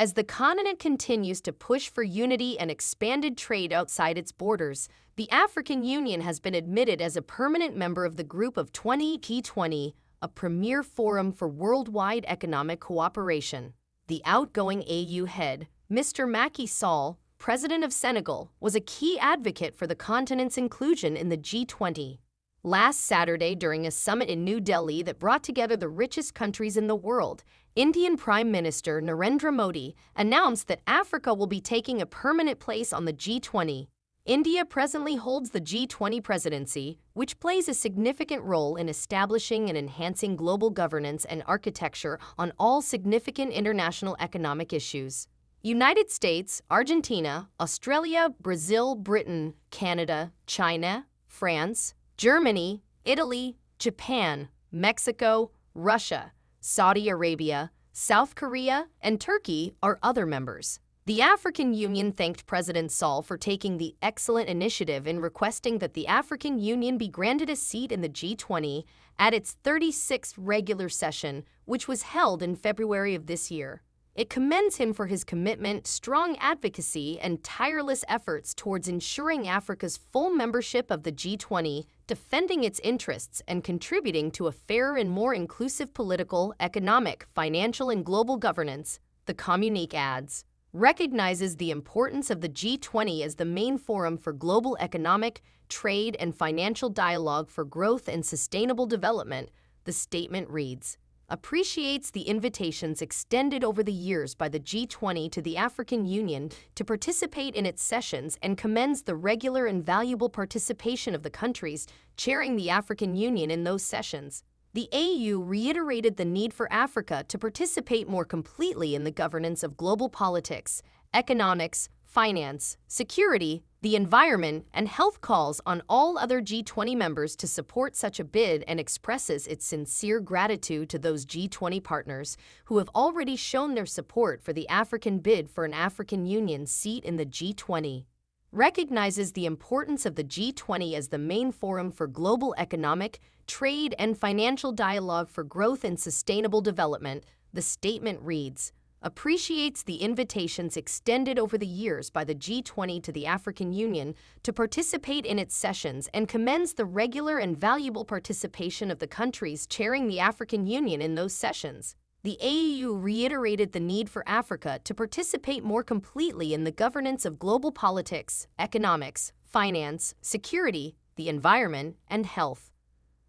As the continent continues to push for unity and expanded trade outside its borders, the African Union has been admitted as a permanent member of the Group of 20 G20, a premier forum for worldwide economic cooperation. The outgoing AU head, Mr. Macky Sall, President of Senegal, was a key advocate for the continent's inclusion in the G20. Last Saturday, during a summit in New Delhi that brought together the richest countries in the world, Indian Prime Minister Narendra Modi announced that Africa will be taking a permanent place on the G20. India presently holds the G20 Presidency, which plays a significant role in establishing and enhancing global governance and architecture on all significant international economic issues. United States, Argentina, Australia, Brazil, Britain, Canada, China, France, Germany, Italy, Japan, Mexico, Russia, Saudi Arabia, South Korea, and Turkey are other members. The African Union thanked President Sall for taking the excellent initiative in requesting that the African Union be granted a seat in the G20 at its 36th regular session, which was held in February of this year. It commends him for his commitment, strong advocacy, and tireless efforts towards ensuring Africa's full membership of the G20, defending its interests, and contributing to a fairer and more inclusive political, economic, financial, and global governance, the communique adds. Recognizes the importance of the G20 as the main forum for global economic, trade, and financial dialogue for growth and sustainable development, the statement reads. Appreciates the invitations extended over the years by the G20 to the African Union to participate in its sessions and commends the regular and valuable participation of the countries chairing the African Union in those sessions. The AU reiterated the need for Africa to participate more completely in the governance of global politics, economics, finance, security, the environment, and health, calls on all other G20 members to support such a bid, and expresses its sincere gratitude to those G20 partners who have already shown their support for the African bid for an African Union seat in the G20. Recognizes the importance of the G20 as the main forum for global economic, trade, and financial dialogue for growth and sustainable development, the statement reads. Appreciates the invitations extended over the years by the G20 to the African Union to participate in its sessions and commends the regular and valuable participation of the countries chairing the African Union in those sessions. The AU reiterated the need for Africa to participate more completely in the governance of global politics, economics, finance, security, the environment, and health.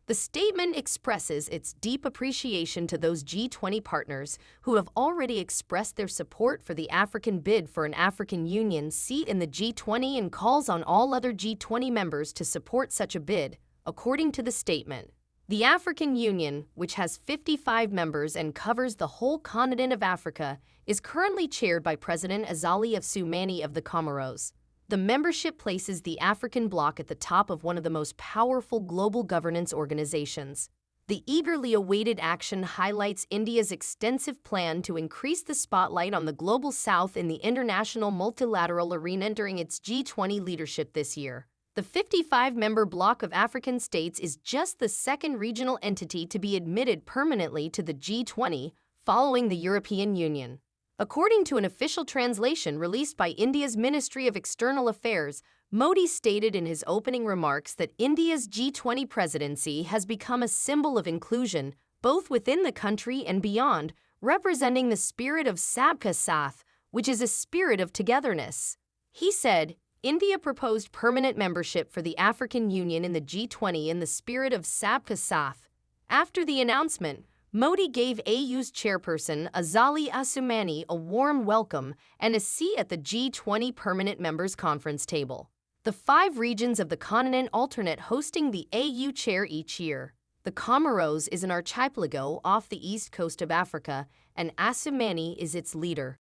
The statement expresses its deep appreciation to those G20 partners who have already expressed their support for the African bid for an African Union seat in the G20 and calls on all other G20 members to support such a bid, according to the statement. The African Union, which has 55 members and covers the whole continent of Africa, is currently chaired by President Azali Assoumani of the Comoros. The membership places the African bloc at the top of one of the most powerful global governance organizations. The eagerly awaited action highlights India's extensive plan to increase the spotlight on the global south in the international multilateral arena during its G20 leadership this year. The 55-member bloc of African states is just the second regional entity to be admitted permanently to the G20, following the European Union. According to an official translation released by India's Ministry of External Affairs, Modi stated in his opening remarks that India's G20 presidency has become a symbol of inclusion, both within the country and beyond, representing the spirit of Sabka Saath, which is a spirit of togetherness. He said, India proposed permanent membership for the African Union in the G20 in the spirit of Sabka Saath. After the announcement, Modi gave AU's chairperson Azali Assoumani a warm welcome and a seat at the G20 Permanent Members Conference table. The 5 regions of the continent alternate hosting the AU chair each year. The Comoros is an archipelago off the east coast of Africa, and Assoumani is its leader.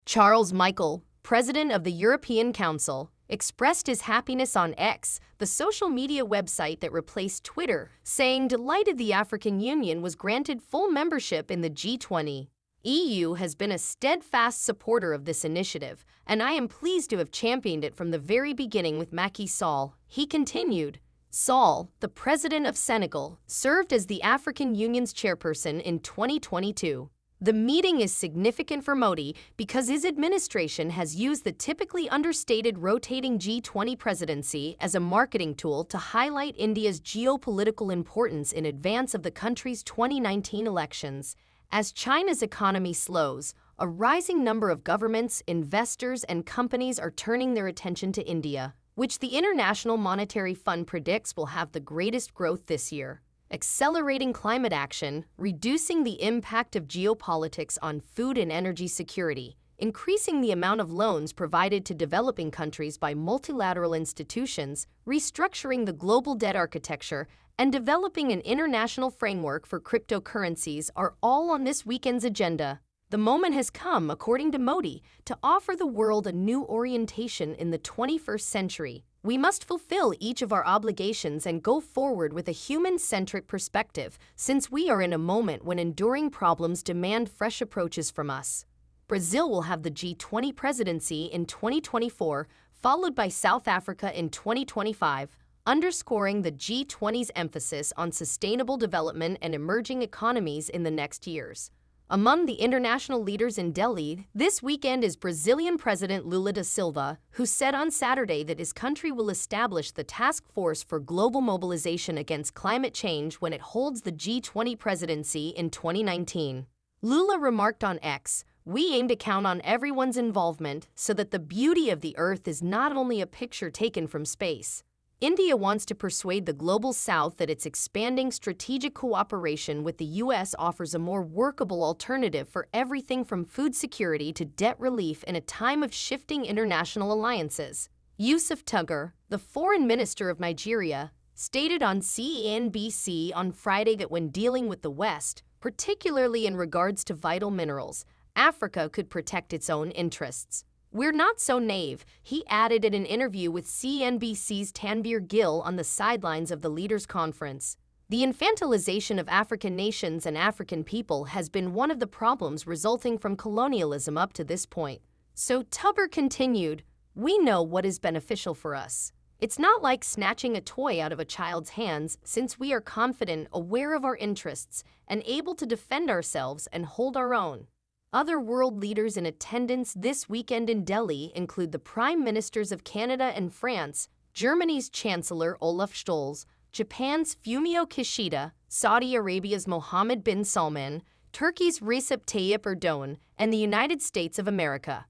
Charles Michel, President of the European Council, expressed his happiness on X, the social media website that replaced Twitter, saying delighted the African Union was granted full membership in the G20. EU has been a steadfast supporter of this initiative, and I am pleased to have championed it from the very beginning with Macky Sall. He continued. Sall, the president of Senegal, served as the African Union's chairperson in 2022. The meeting is significant for Modi because his administration has used the typically understated rotating G20 presidency as a marketing tool to highlight India's geopolitical importance in advance of the country's 2019 elections. As China's economy slows, a rising number of governments, investors, and companies are turning their attention to India, which the International Monetary Fund predicts will have the greatest growth this year. Accelerating climate action, reducing the impact of geopolitics on food and energy security, increasing the amount of loans provided to developing countries by multilateral institutions, restructuring the global debt architecture, and developing an international framework for cryptocurrencies are all on this weekend's agenda. The moment has come, according to Modi, to offer the world a new orientation in the 21st century. We must fulfill each of our obligations and go forward with a human-centric perspective, since we are in a moment when enduring problems demand fresh approaches from us. Brazil will have the G20 presidency in 2024, followed by South Africa in 2025, underscoring the G20's emphasis on sustainable development and emerging economies in the next years. Among the international leaders in Delhi this weekend is Brazilian President Lula da Silva, who said on Saturday that his country will establish the Task Force for Global Mobilization Against Climate Change when it holds the G20 presidency in 2019. Lula remarked on X, "We aim to count on everyone's involvement so that the beauty of the Earth is not only a picture taken from space." India wants to persuade the Global South that its expanding strategic cooperation with the U.S. offers a more workable alternative for everything from food security to debt relief in a time of shifting international alliances. Yusuf Tuggar, the foreign minister of Nigeria, stated on CNBC on Friday that when dealing with the West, particularly in regards to vital minerals, Africa could protect its own interests. "We're not so naive," he added in an interview with CNBC's Tanveer Gill on the sidelines of the Leaders' Conference. The infantilization of African nations and African people has been one of the problems resulting from colonialism up to this point. So Tuggar continued, "We know what is beneficial for us. It's not like snatching a toy out of a child's hands, since we are confident, aware of our interests, and able to defend ourselves and hold our own." Other world leaders in attendance this weekend in Delhi include the Prime Ministers of Canada and France, Germany's Chancellor Olaf Scholz, Japan's Fumio Kishida, Saudi Arabia's Mohammed bin Salman, Turkey's Recep Tayyip Erdogan, and the United States of America.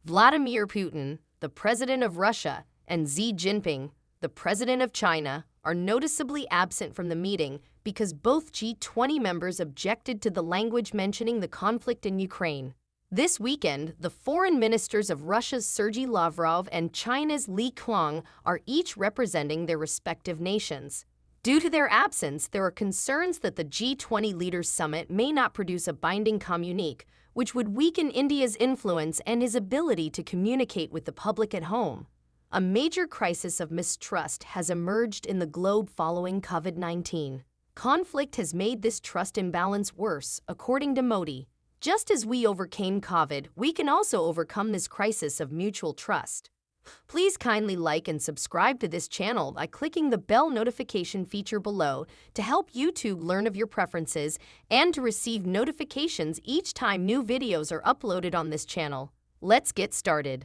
Vladimir Putin, the President of Russia, and Xi Jinping, the President of China, are noticeably absent from the meeting because both G20 members objected to the language mentioning the conflict in Ukraine. This weekend, the foreign ministers of Russia's Sergei Lavrov and China's Li Qiang are each representing their respective nations. Due to their absence, there are concerns that the G20 Leaders Summit may not produce a binding communique, which would weaken India's influence and his ability to communicate with the public at home. A major crisis of mistrust has emerged in the globe following COVID-19. Conflict has made this trust imbalance worse, according to Modi. Just as we overcame COVID, we can also overcome this crisis of mutual trust. Please kindly like and subscribe to this channel by clicking the bell notification feature below to help YouTube learn of your preferences and to receive notifications each time new videos are uploaded on this channel. Let's get started.